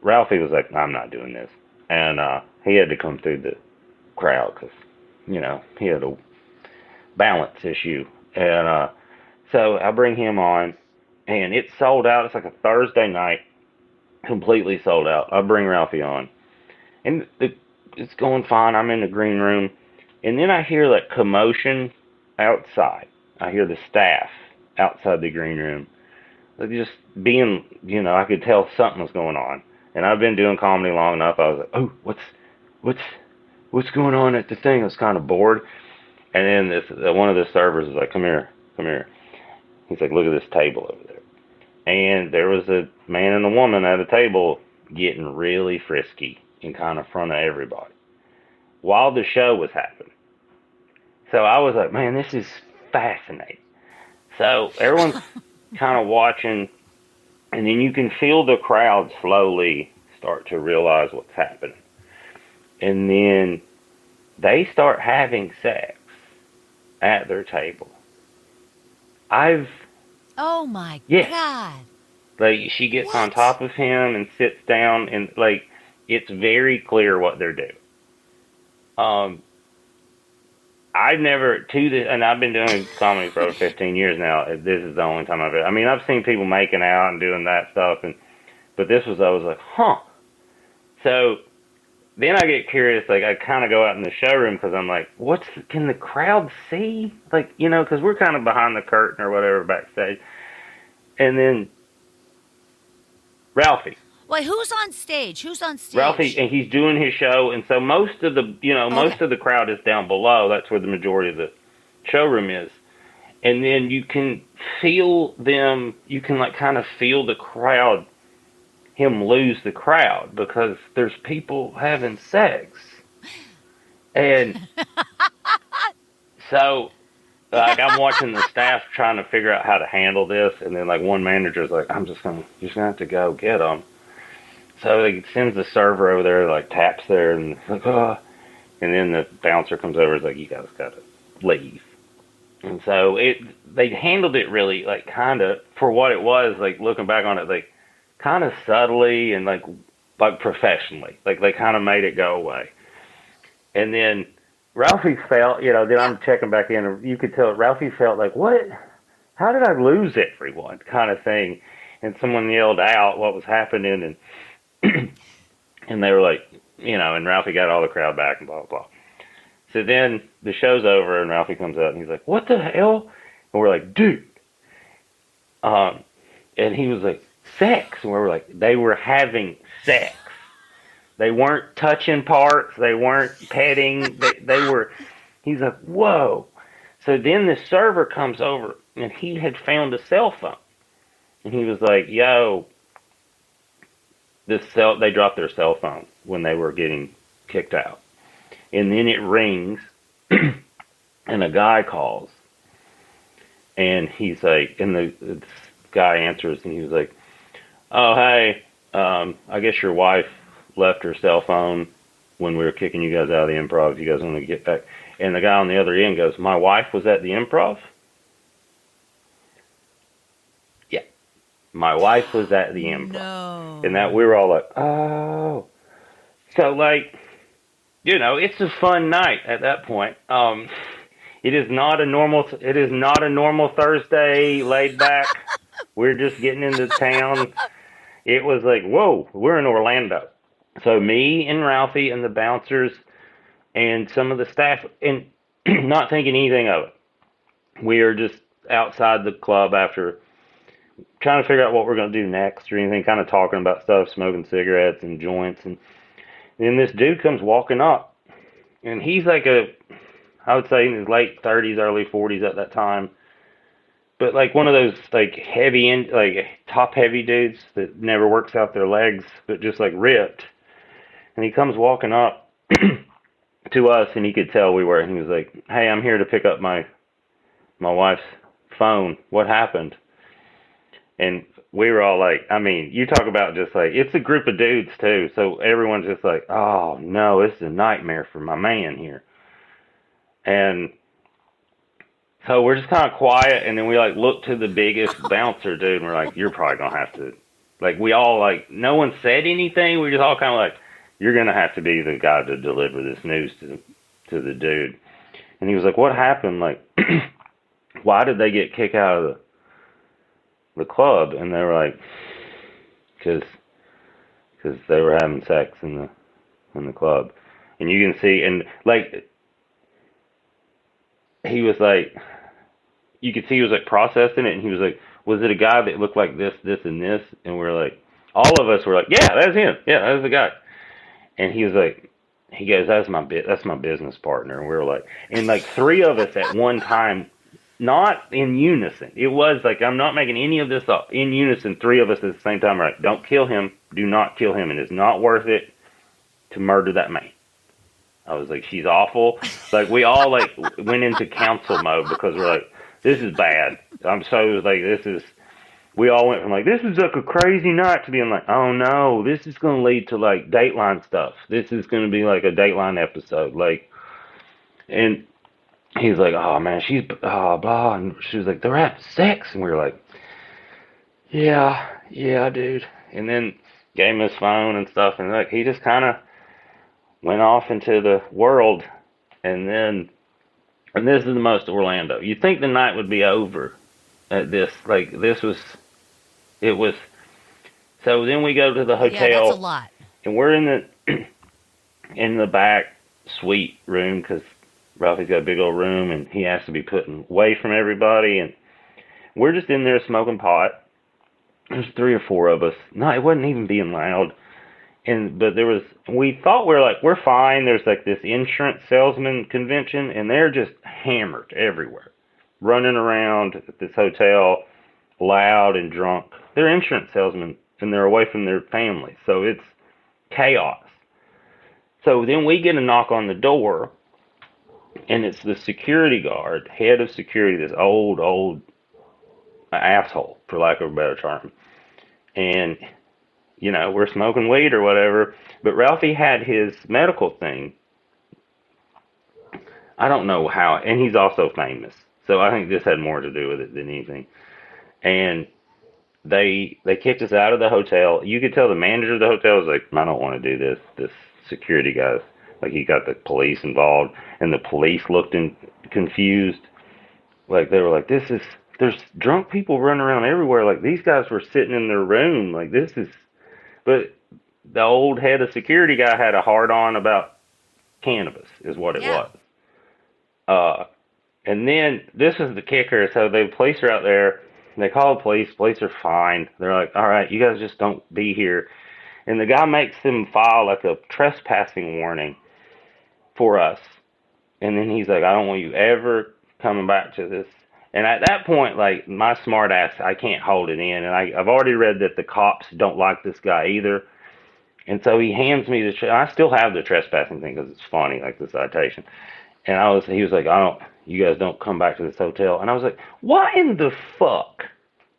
Ralphie was like, I'm not doing this. And he had to come through the crowd because, he had a balance issue. And so I bring him on, and it's sold out. It's like a Thursday night, completely sold out. I bring Ralphie on, and it's going fine. I'm in the green room, and then I hear like commotion outside. I hear the staff outside the green room. Like just being, I could tell something was going on. And I've been doing comedy long enough. I was like, oh, what's going on at the thing? I was kind of bored. And then one of the servers was like, come here. He's like, look at this table over there. And there was a man and a woman at a table getting really frisky in kind of front of everybody while the show was happening. So I was like, man, this is fascinating. So everyone's kind of watching, and then you can feel the crowd slowly start to realize what's happening. And then they start having sex at their table. Oh my God. Like she gets on top of him and sits down, and like it's very clear what they're doing. And I've been doing comedy for over 15 years now. This is the only time I've seen people making out and doing that stuff, but I was like, huh. So then I get curious, like I kind of go out in the showroom because I'm like, can the crowd see? Like, because we're kind of behind the curtain or whatever backstage. And then Ralphie. Wait, who's on stage? Ralphie, and he's doing his show, and so most of the crowd is down below. That's where the majority of the showroom is. And then you can feel them, you can like kind of feel the crowd, him lose the crowd because there's people having sex. And so like I'm watching the staff trying to figure out how to handle this, and then like one manager's like, you're just gonna have to go get them. So he sends the server over there, like taps there, and like, oh. And then the bouncer comes over, and is like, you guys gotta leave. And so they handled it really, like, kind of for what it was. Like looking back on it, like kind of subtly and like professionally, like they kind of made it go away. And then Ralphie felt, then I'm checking back in, and you could tell Ralphie felt like, what? How did I lose everyone? Kind of thing. And someone yelled out what was happening, and and they were like, and Ralphie got all the crowd back and blah, blah, blah. So then the show's over and Ralphie comes out and he's like, what the hell? And we're like, dude. And he was like, sex. And we were like, they were having sex. They weren't touching parts. They weren't petting. He's like, whoa. So then the server comes over and he had found a cell phone. And he was like, yo, they dropped their cell phone when they were getting kicked out. And then it rings, and a guy calls. And he's like, and the guy answers, and he was like, oh, hey, I guess your wife left her cell phone when we were kicking you guys out of the improv. If you guys want to get back. And the guy on the other end goes, my wife was at the improv? Yeah. My wife was at the improv. No. And that we were all like, oh. So, like, you know, it's a fun night at that point. It is not a normal Thursday laid back. We're just getting into town. It was like, whoa, we're in Orlando. So me and Ralphie and the bouncers and some of the staff, and not thinking anything of it. We are just outside the club after trying to figure out what we're going to do next or anything, kind of talking about stuff, smoking cigarettes and joints. And then this dude comes walking up, and he's like I would say in his late 30s, early 40s at that time. But like one of those like like top heavy dudes that never works out their legs, but just like ripped. And he comes walking up to us, and he could tell we were. And he was like, "Hey, I'm here to pick up my wife's phone. What happened?" And we were all like, I mean, you talk about just like, it's a group of dudes too. So everyone's just like, oh no, this is a nightmare for my man here. And so we're just kind of quiet, and then we like look to the biggest bouncer dude, and we're like, you're probably gonna have to, like, we all like, no one said anything. We just all kind of like, you're gonna have to be the guy to deliver this news to the dude. And he was like, what happened? Like, why did they get kicked out of the club? And they were like, because they were having sex in the club. And you can see, and like, he was like, you could see he was like processing it, and he was like, was it a guy that looked like this, this, and this? And we're like, all of us were like, yeah, that's him. Yeah, that's the guy. And he was like, he goes, that's my business partner. And we were like, and like three of us at one time, not in unison. It was like, I'm not making any of this up. In unison, three of us at the same time were like, don't kill him. Do not kill him. It is not worth it to murder that man. I was like, she's awful. Like, we all like went into council mode because we're like, this is bad. We all went from like, this is like a crazy night to being like, oh no, this is going to lead to like Dateline stuff. This is going to be like a Dateline episode. Like, and he's like, oh man, she's blah. And she was like, they're having sex. And we were like, yeah, dude. And then gave him his phone and stuff. And like, he just kind of went off into the world. And this is the most Orlando. You'd think the night would be over at this. Like, it was. So then we go to the hotel. Yeah, that's a lot. And we're in the back suite room because Ralphie's got a big old room, and he has to be put away from everybody. And we're just in there smoking pot. There's 3 or 4 of us. No, it wasn't even being loud. But we thought we're fine. There's like this insurance salesman convention, and they're just hammered everywhere, running around at this hotel, loud and drunk. They're insurance salesmen, and they're away from their families, so it's chaos. So then we get a knock on the door, and it's the security guard, head of security, this old asshole, for lack of a better term. And you know, we're smoking weed or whatever, but Ralphie had his medical thing. I don't know how, and he's also famous, so I think this had more to do with it than anything. And they kicked us out of the hotel. You could tell the manager of the hotel was like, I don't want to do this. This security guy's like, he got the police involved, and the police looked confused. Like, they were like, there's drunk people running around everywhere. Like, these guys were sitting in their room. Like, this is. But the old head of security guy had a hard-on about cannabis, is what it was. And then this is the kicker. So the police are out there. They call the police. Police are fine. They're like, all right, you guys just don't be here. And the guy makes them file like a trespassing warning for us. And then he's like, I don't want you ever coming back to this. And at that point, like, my smart ass, I can't hold it in. And I've already read that the cops don't like this guy either. And so he hands me I still have the trespassing thing because it's funny, like the citation. And he was like, you guys don't come back to this hotel. And I was like, why in the fuck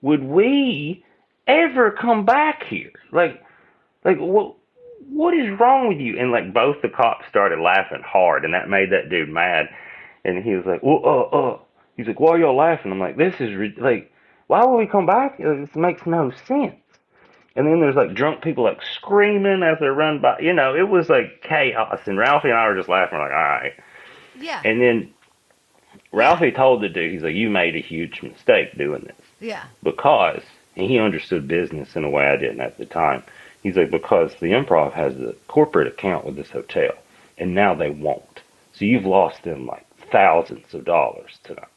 would we ever come back here? Like what is wrong with you? And like both the cops started laughing hard, and that made that dude mad. And he was like, he's like, why are y'all laughing? I'm like, this is like, why would we come back? This makes no sense. And then there's like drunk people like screaming as they're run by. It was like chaos. And Ralphie and I were just laughing. We're like, all right. Yeah. And then Ralphie told the dude, he's like, you made a huge mistake doing this. Yeah. Because, and he understood business in a way I didn't at the time. He's like, because the Improv has a corporate account with this hotel, and now they won't. So you've lost them like thousands of dollars tonight.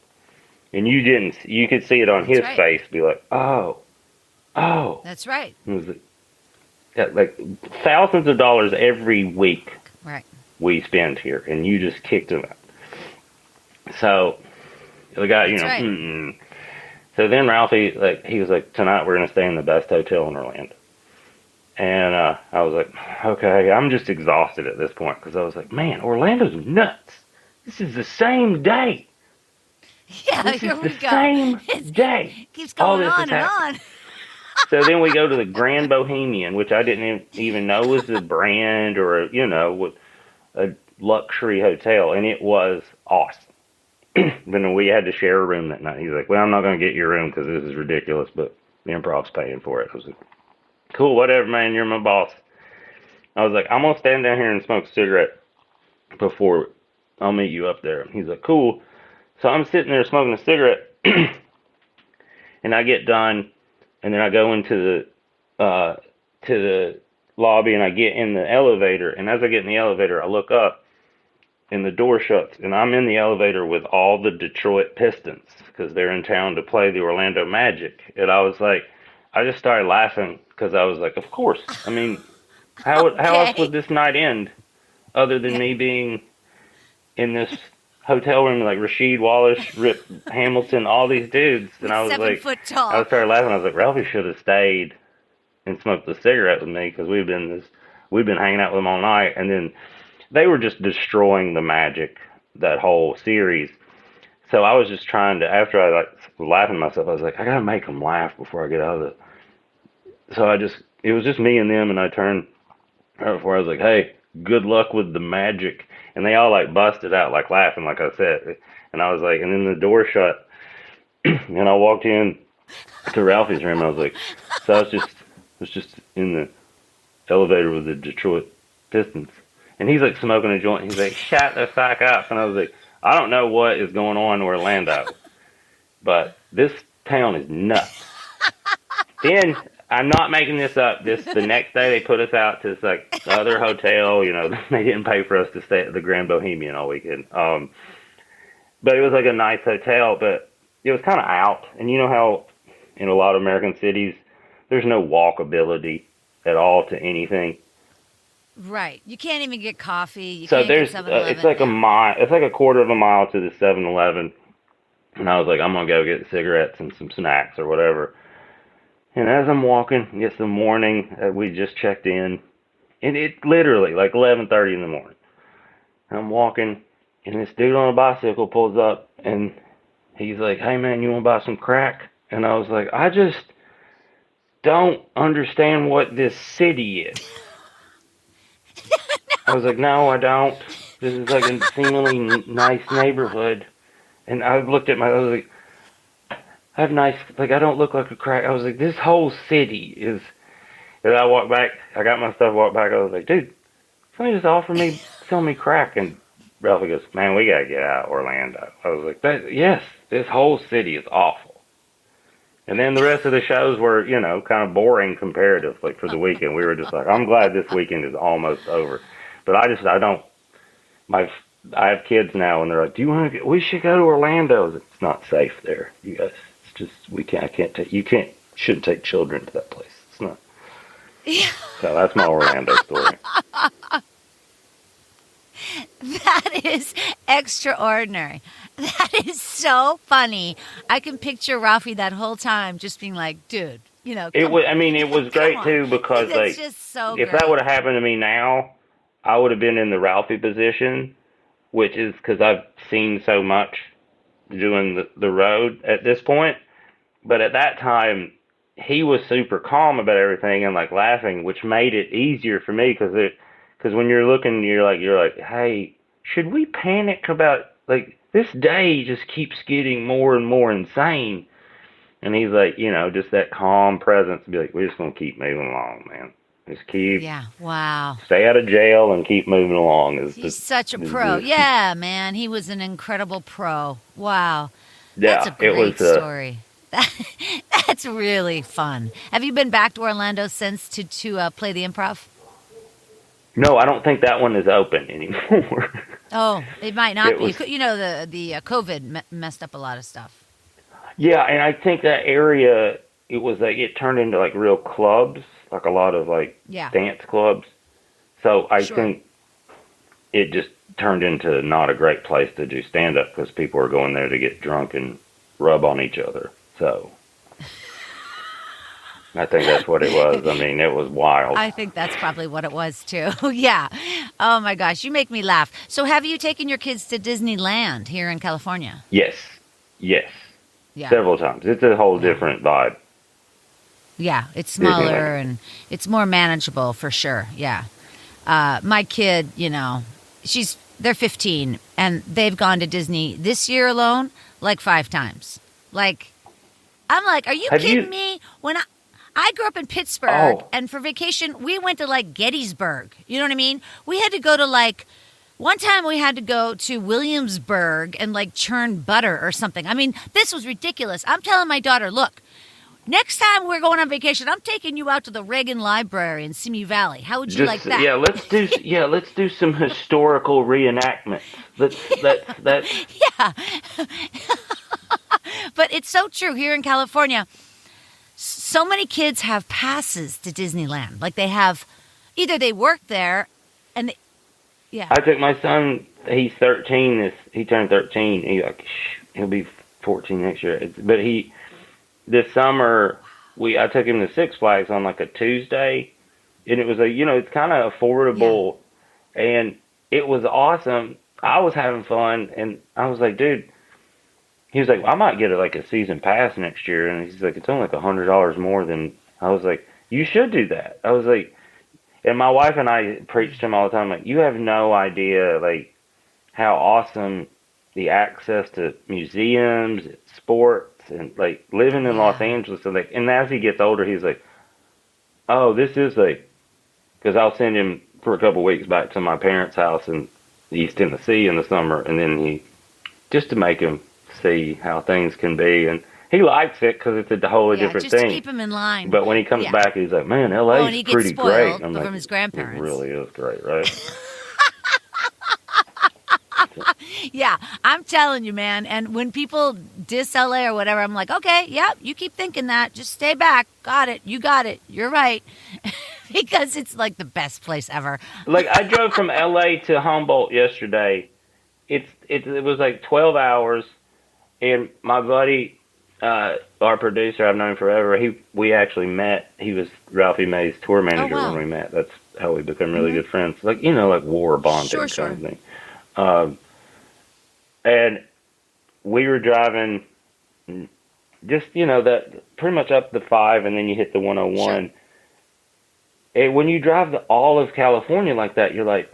And you could see it on his face, be like, oh. That's right. It was like thousands of dollars every week we spend here, and you just kicked them out. So the guy, right. So then Ralphie, he was like, tonight we're going to stay in the best hotel in Orlando. And I was like, okay, I'm just exhausted at this point because I was like, man, Orlando's nuts. This is the same day. Yeah, this here is we the go. same day. Keeps going on and on. So then we go to the Grand Bohemian, which I didn't even know was a brand or a luxury hotel, and it was awesome. Then we had to share a room that night. He's like, well, I'm not going to get your room because this is ridiculous, but the Improv's paying for it. I was like, cool, whatever, man, you're my boss. I was like, I'm going to stand down here and smoke a cigarette before I'll meet you up there. He's like, cool. So I'm sitting there smoking a cigarette, and I get done, and then I go into the lobby, and I get in the elevator, and as I get in the elevator, I look up, and the door shuts, and I'm in the elevator with all the Detroit Pistons, because they're in town to play the Orlando Magic, and I was like, I just started laughing, because I was like, of course, I mean, how else would this night end, other than me being in this hotel room like Rasheed Wallace, Rip Hamilton, all these dudes, and I was 7 foot tall. I started laughing. I was like, Ralphie should have stayed and smoked a cigarette with me because we've been hanging out with them all night, and then they were just destroying the Magic that whole series. So I was just trying to, after I was laughing at myself, I was like, I gotta make them laugh before I get out of it. So it was just me and them, and I turned right before I was like, hey, good luck with the Magic. And they all busted out laughing, like I said. And I was like, and then the door shut, and I walked in to Ralphie's room, and I was like, so I was just in the elevator with the Detroit Pistons. And he's smoking a joint. He's like, shut the fuck up. And I was like, I don't know what is going on in Orlando, but this town is nuts. Then I'm not making this up. The next day they put us out to this other hotel. They didn't pay for us to stay at the Grand Bohemian all weekend. But it was a nice hotel, but it was kind of out. And you know how in a lot of American cities there's no walkability at all to anything. Right. You can't even get coffee. You so can't there's get 7-Eleven. It's a mile. It's a quarter of a mile to the 7-Eleven. And I was like, I'm gonna go get cigarettes and some snacks or whatever. And as I'm walking, it's the morning, we just checked in, and it literally 11:30 in the morning. And I'm walking, and this dude on a bicycle pulls up, and he's like, hey man, you want to buy some crack? And I was like, I just don't understand what this city is. I was like, no, I don't. This is a seemingly nice neighborhood. And I looked at I was like, I have nice, I don't look like a crack. I was like, this whole city is, and I walked back, I got my stuff, walked back, I was like, dude, somebody just offered me, sell me crack. And Ralphie goes, man, we gotta get out of Orlando. I was like, yes, this whole city is awful. And then the rest of the shows were, kind of boring comparative, for the weekend. We were just like, I'm glad this weekend is almost over. But I have kids now, and they're like, we should go to Orlando. It's not safe there, you guys. It's just, shouldn't take children to that place. It's not. Yeah. So that's my Orlando story. That is extraordinary. That is so funny. I can picture Ralphie that whole time just being like, dude, It was. I mean, it was great too because that's just so if great. that would have happened to me now, I would have been in the Ralphie position, which is because I've seen so much doing the road at this point. But at that time, he was super calm about everything and like laughing, which made it easier for me because when you're looking, you're like, hey, should we panic about like this day just keeps getting more and more insane? And he's like, just that calm presence to be like, we're just gonna keep moving along, man. Just keep, wow. Stay out of jail and keep moving along. He's such a pro. Yeah, man, he was an incredible pro. Wow, that's a great story. That's really fun. Have you been back to Orlando since to play the Improv? No, I don't think that one is open anymore. Oh, it might not be. The COVID messed up a lot of stuff. Yeah, and I think that area, it turned into like real clubs, like a lot of like dance clubs. So I think it just turned into not a great place to do stand-up because people are going there to get drunk and rub on each other. So I think that's what it was. I mean, it was wild. I think that's probably what it was too. Yeah. Oh my gosh, you make me laugh. So have you taken your kids to Disneyland here in California? Yes. Yeah. Several times. It's a whole different vibe. Yeah, it's smaller and it's more manageable for sure. Yeah. My kid, they're 15 and they've gone to Disney this year alone like 5 times. Like, I'm like, are you kidding me? When I grew up in Pittsburgh and for vacation, we went to like Gettysburg. You know what I mean? We had to go to one time we had to go to Williamsburg and like churn butter or something. I mean, this was ridiculous. I'm telling my daughter, look, next time we're going on vacation, I'm taking you out to the Reagan Library in Simi Valley. How would you like that? Yeah, let's do some historical reenactments. Let's Yeah. But it's so true here in California. So many kids have passes to Disneyland. Like they have, either they work there and I took my son, he's 13, he turned 13, he'll be 14 next year. But this summer, I took him to Six Flags on like a Tuesday, and it was it's kind of affordable, and it was awesome. I was having fun, and I was like, dude, he was like, I might get a season pass next year, and he's like, it's only like $100 more than, I was like, you should do that. I was like, and my wife and I preach to him all the time, like, you have no idea, like, how awesome the access to museums, sports, and, like, living in Los Angeles. And as he gets older, he's like, oh, this is, like, because I'll send him for a couple of weeks back to my parents' house in East Tennessee in the summer, and then just to make him see how things can be. And he likes it because it's a wholly different just thing. To keep him in line. But when he comes back, he's like, man, LA's and he pretty gets spoiled great. I'm from his grandparents. It really is great, right? Yeah, I'm telling you, man. And when people diss LA or whatever, I'm like, okay, you keep thinking that. Just stay back. Got it. You got it. You're right. Because it's like the best place ever. Like, I drove from LA to Humboldt yesterday. It was like 12 hours. And my buddy, our producer, I've known forever, we actually met. He was Ralphie May's tour manager when we met. That's how we become really good friends. Like, like war bonding kind of thing. And we were driving just, that pretty much up the 5 and then you hit the 101. And when you drive all of California like that, you're like,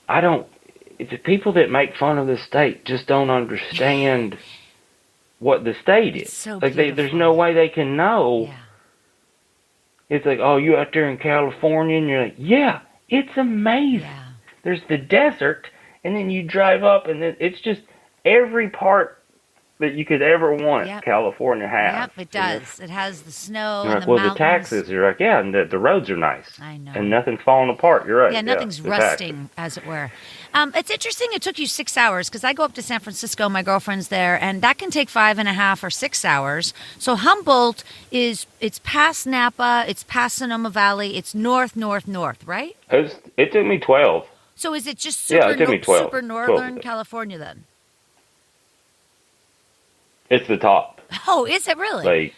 the people that make fun of the state just don't understand what the state is. So like there's no way they can know. Yeah. It's like, oh, you out there in California, and you're like, yeah, it's amazing. Yeah. There's the desert, and then you drive up, and then it's just every part that you could ever want. California has. Yep, it does. It has the snow and like, the mountains. The taxes. You're like, yeah, and the roads are nice. I know. And nothing's falling apart. You're right. Yeah, nothing's rusting, as it were. It's interesting it took you 6 hours, because I go up to San Francisco, my girlfriend's there, and that can take 5.5 or 6 hours. So Humboldt it's past Napa, it's past Sonoma Valley, it's north, right? It took me 12. So is it just it took me 12. super northern 12. California then? It's the top. Oh, is it really?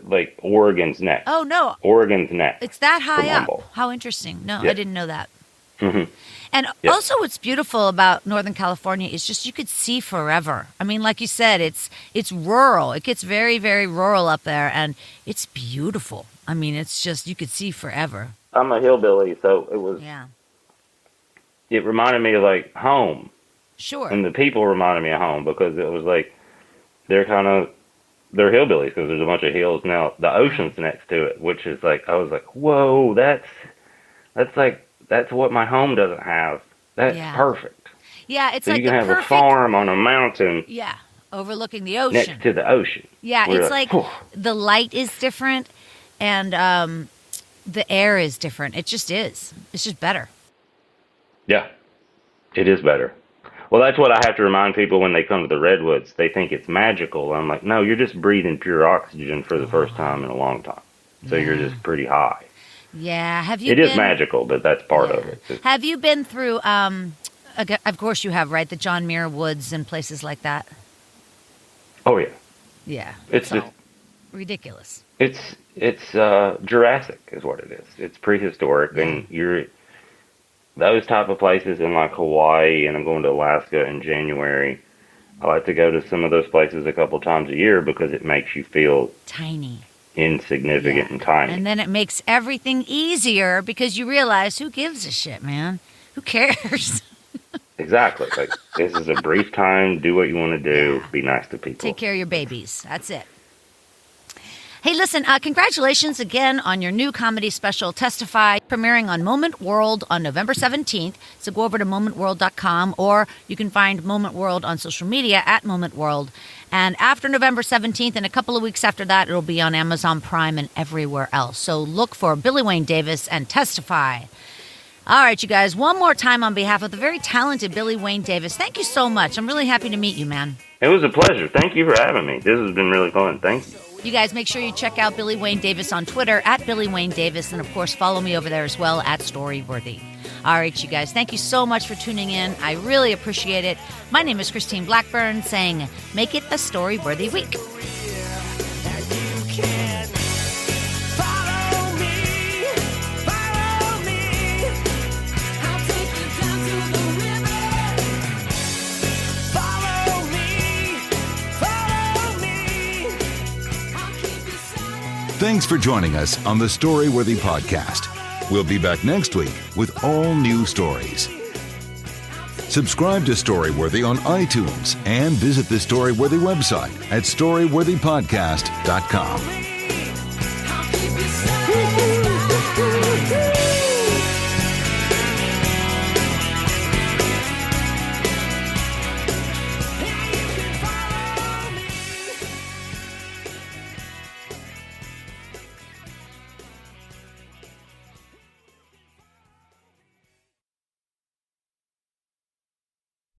Like Oregon's next. Oh, no. Oregon's next. It's that high up. Humboldt. How interesting. No, Yeah. I didn't know that. Mm-hmm. And Yeah. also what's beautiful about Northern California is just you could see forever. I mean, like you said, it's rural. It gets very, very rural up there, and it's beautiful. I mean, it's just, you could see forever. I'm a hillbilly, so it was. Yeah. It reminded me of like home, Sure. and the people reminded me of home because it was like they're hillbillies because there's a bunch of hills now. The ocean's next to it, which is like I was like, whoa, that's what my home doesn't have. That's Yeah. perfect. Yeah, it's So like you can the have perfect, a farm on a mountain yeah, overlooking the ocean. next to the ocean. Yeah, We're it's like "Whew." the light is different, and the air is different. It just is. It's just better. Yeah, it is better. Well, that's what I have to remind people when they come to the Redwoods. They think it's magical. I'm like, no, you're just breathing pure oxygen for the first time in a long time. So you're just pretty high. Yeah, have you? It is magical, but that's part of it. Have you been through? Of course you have, right? The John Muir Woods and places like that. Oh yeah, Yeah, it's all just ridiculous. it's Jurassic is what it is. It's prehistoric, and those type of places in like Hawaii, and I'm going to Alaska in January. I like to go to some of those places a couple times a year because it makes you feel Tiny. insignificant and tiny. And then it makes everything easier because you realize who gives a shit, man? Who cares? Exactly. Like, this is a brief time. Do what you want to do. Be nice to people. Take care of your babies. That's it. Hey, listen, congratulations again on your new comedy special, Testify, premiering on Moment World on November 17th. So go over to momentworld.com, or you can find Moment World on social media at Moment World. And after November 17th, and a couple of weeks after that, it'll be on Amazon Prime and everywhere else. So look for Billy Wayne Davis and Testify. All right, you guys, one more time on behalf of the very talented Billy Wayne Davis, thank you so much. I'm really happy to meet you, man. It was a pleasure. Thank you for having me. This has been really fun. Thank you. You guys make sure you check out Billy Wayne Davis on Twitter at Billy Wayne Davis. And, of course, follow me over there as well at Storyworthy. All right, you guys, thank you so much for tuning in. I really appreciate it. My name is Christine Blackburn saying, make it a Storyworthy week. Thanks for joining us on the Storyworthy podcast. We'll be back next week with all new stories. Subscribe to Storyworthy on iTunes and visit the Storyworthy website at storyworthypodcast.com.